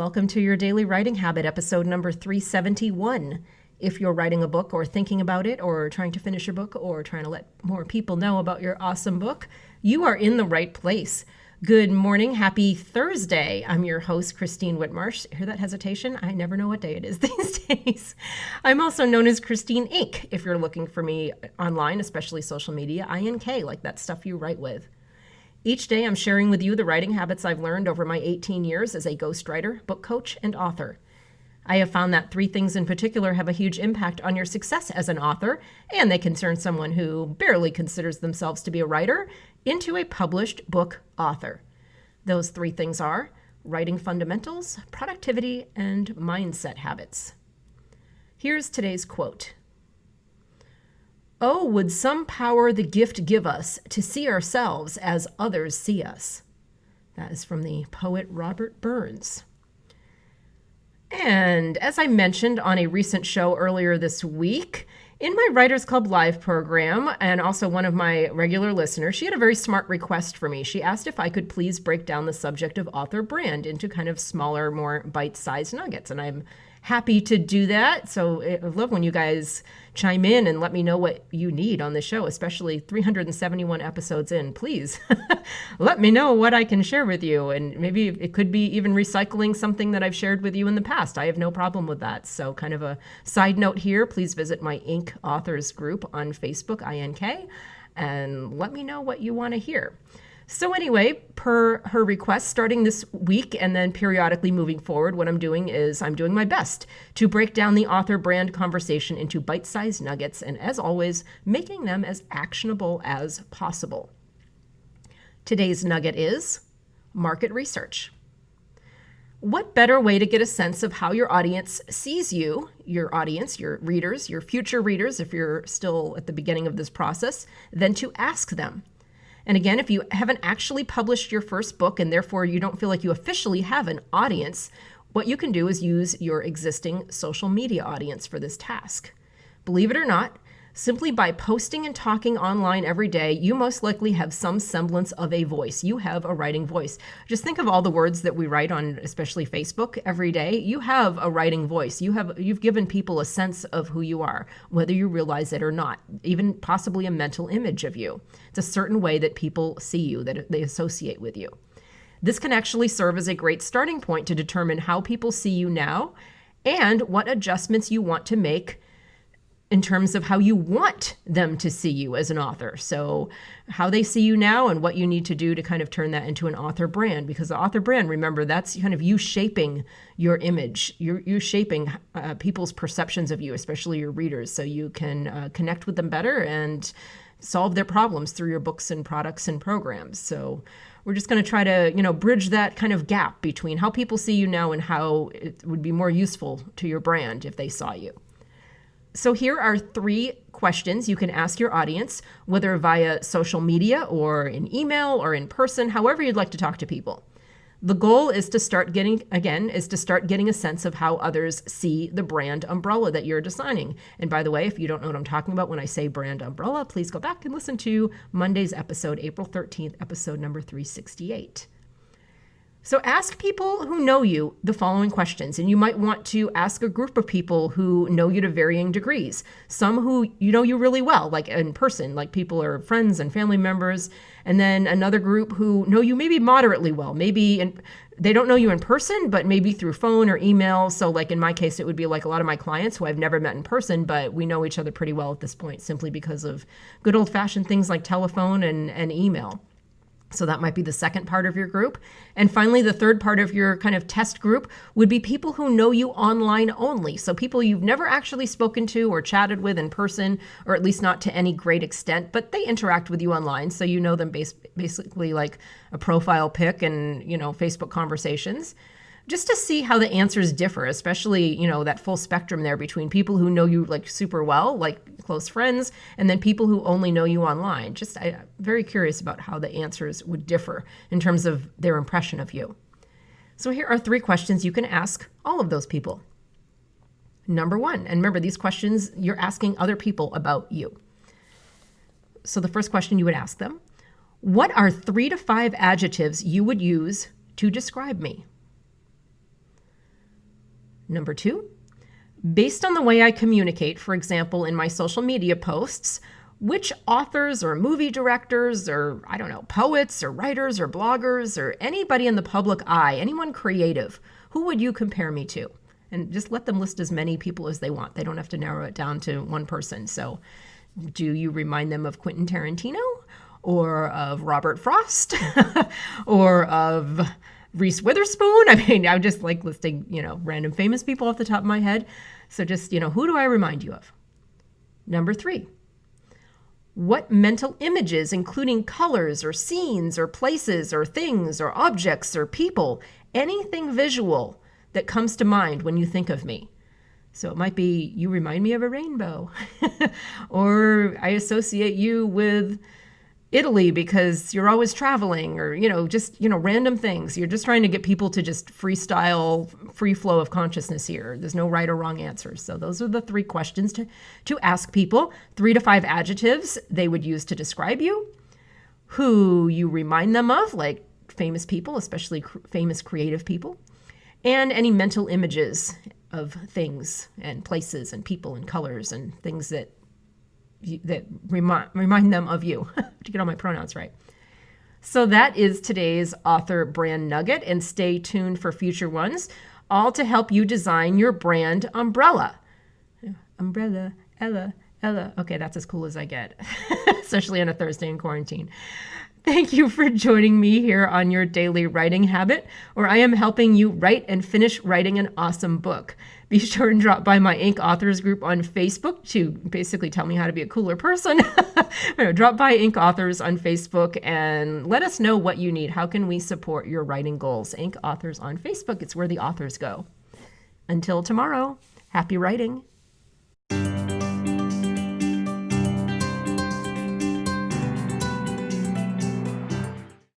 Welcome to your Daily Writing Habit, episode number 371. If you're writing a book or thinking about it or trying to finish your book or trying to let more people know about your awesome book, you are in the right place. Good morning. Happy Thursday. I'm your host, Christine Whitmarsh. Hear that hesitation? I never know what day it is these days. I'm also known as Christine Inc. If you're looking for me online, especially social media, INK, like that stuff you write with. Each day, I'm sharing with you the writing habits I've learned over my 18 years as a ghostwriter, book coach, and author. I have found that three things in particular have a huge impact on your success as an author, and they can turn someone who barely considers themselves to be a writer into a published book author. Those three things are writing fundamentals, productivity, and mindset habits. Here's today's quote. Oh, would some power the gift give us to see ourselves as others see us. That is from the poet Robert Burns. And as I mentioned on a recent show earlier this week, in my Writers Club Live program, and also one of my regular listeners, she had a very smart request for me. She asked if I could please break down the subject of author brand into kind of smaller, more bite-sized nuggets. And I'm happy to do that. So I love when you guys chime in and let me know what you need on the show, especially 371 episodes in. Please let me know what I can share with you. And maybe it could be even recycling something that I've shared with you in the past. I have no problem with that. So kind of a side note here, please visit my Inc. Authors group on Facebook, INK, and let me know what you want to hear. So anyway, per her request, starting this week and then periodically moving forward, what I'm doing is I'm doing my best to break down the author brand conversation into bite-sized nuggets and, as always, making them as actionable as possible. Today's nugget is market research. What better way to get a sense of how your audience sees you, your audience, your readers, your future readers, if you're still at the beginning of this process, than to ask them? And again, if you haven't actually published your first book and therefore you don't feel like you officially have an audience, what you can do is use your existing social media audience for this task. Believe it or not, simply by posting and talking online every day, you most likely have some semblance of a voice. You have a writing voice. Just think of all the words that we write on, especially Facebook, every day. You have a writing voice. You've given people a sense of who you are, whether you realize it or not, even possibly a mental image of you. It's a certain way that people see you, that they associate with you. This can actually serve as a great starting point to determine how people see you now and what adjustments you want to make in terms of how you want them to see you as an author. So how they see you now and what you need to do to kind of turn that into an author brand. Because the author brand, remember, that's kind of you shaping your image. You're shaping people's perceptions of you, especially your readers, so you can connect with them better and solve their problems through your books and products and programs. So we're just going to try to, bridge that kind of gap between how people see you now and how it would be more useful to your brand if they saw you. So here are three questions you can ask your audience, whether via social media or in email or in person, however you'd like to talk to people. The goal is to start getting a sense of how others see the brand umbrella that you're designing. And by the way, if you don't know what I'm talking about when I say brand umbrella, please go back and listen to Monday's episode, April 13th, episode number 368. So ask people who know you the following questions, and you might want to ask a group of people who know you to varying degrees. Some who you know you really well, like in person, like people are friends and family members, and then another group who know you maybe moderately well. Maybe they don't know you in person, but maybe through phone or email. So like in my case, it would be like a lot of my clients who I've never met in person, but we know each other pretty well at this point simply because of good old-fashioned things like telephone and email. So that might be the second part of your group. And finally, the third part of your kind of test group would be people who know you online only. So people you've never actually spoken to or chatted with in person, or at least not to any great extent, but they interact with you online. So you know them basically like a profile pic and, Facebook conversations. Just to see how the answers differ, especially, that full spectrum there between people who know you like super well, like close friends, and then people who only know you online. I'm very curious about how the answers would differ in terms of their impression of you. So here are three questions you can ask all of those people. Number one, and remember these questions, you're asking other people about you. So the first question you would ask them, what are 3 to 5 adjectives you would use to describe me? Number 2, based on the way I communicate, for example, in my social media posts, which authors or movie directors or, I don't know, poets or writers or bloggers or anybody in the public eye, anyone creative, who would you compare me to? And just let them list as many people as they want. They don't have to narrow it down to one person. So do you remind them of Quentin Tarantino or of Robert Frost or of Reese Witherspoon? I mean, I'm just like listing, random famous people off the top of my head. So just, who do I remind you of? Number 3, what mental images, including colors or scenes or places or things or objects or people, anything visual that comes to mind when you think of me? So it might be, you remind me of a rainbow, or I associate you with Italy because you're always traveling, or, just, random things. You're just trying to get people to just freestyle, free flow of consciousness here. There's no right or wrong answers. So those are the 3 questions to ask people. 3 to 5 adjectives they would use to describe you, who you remind them of, like famous people, especially famous creative people, and any mental images of things and places and people and colors and things that remind them of you, to get all my pronouns right. So that is today's author brand nugget, and stay tuned for future ones, all to help you design your brand umbrella. Umbrella, Ella. Okay, that's as cool as I get, especially on a Thursday in quarantine. Thank you for joining me here on your daily writing habit, where I am helping you write and finish writing an awesome book. Be sure and drop by my Inc. Authors group on Facebook to basically tell me how to be a cooler person. Drop by Inc. Authors on Facebook and let us know what you need. How can we support your writing goals? Inc. Authors on Facebook. It's where the authors go. Until tomorrow, happy writing.